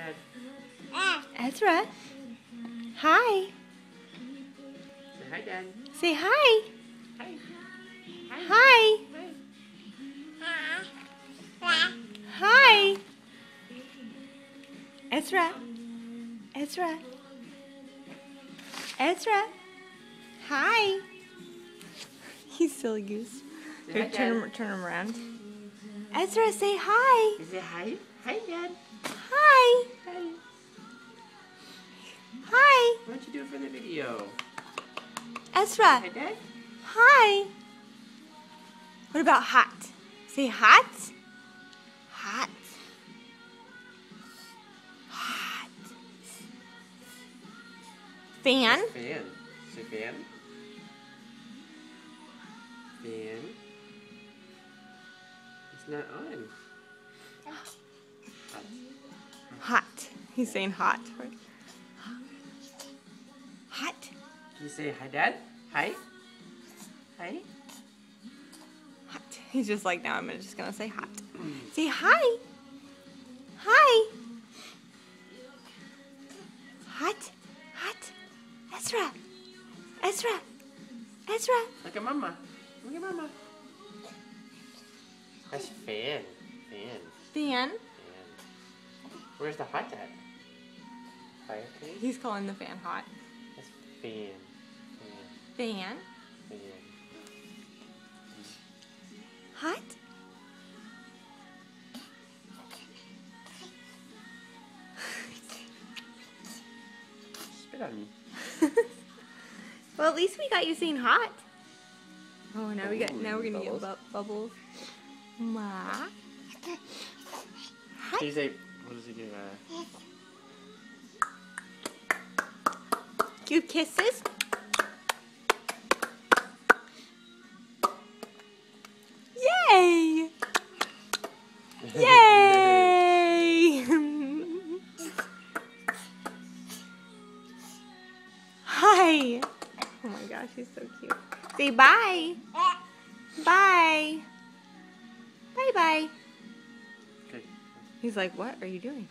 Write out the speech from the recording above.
Dad. Ezra. Hi. Say hi, Dad. Say hi. Hi. Hi. Hi. Ezra. Ezra. Ezra. Hi. He's silly goose. Say hi, Dad. Turn him around. Ezra, say hi. You say hi. Hi, Dad. Hi. Hi. Hi. Why don't you do it for the video? Ezra. Hi, Dad. Hi. What about hot? Say hot. Hot. Hot. Fan. That's fan. Say fan. Fan. It's not on. Hot. Hot. He's saying hot. Hot. Can you say hi, Dad? Hi. Hi. Hot. He's just like, now I'm just gonna say hot. Say hi. Hi. Hot. Hot. Ezra. Ezra. Ezra. Look at Mama. Look at Mama. That's fan. Fan. Fan. Fan. Where's the hot at? Fireplace? He's calling the fan hot. That's fan. Fan. Fan. Hot. Spit on me. Well, at least we got you saying hot. Oh, now we're gonna get bubbles. Ma. Can you say, what does he do? Cute kisses. Yay! Yay! Hi. Oh my gosh, he's so cute. Say bye. Bye. Bye bye. Okay. He's like, what are you doing?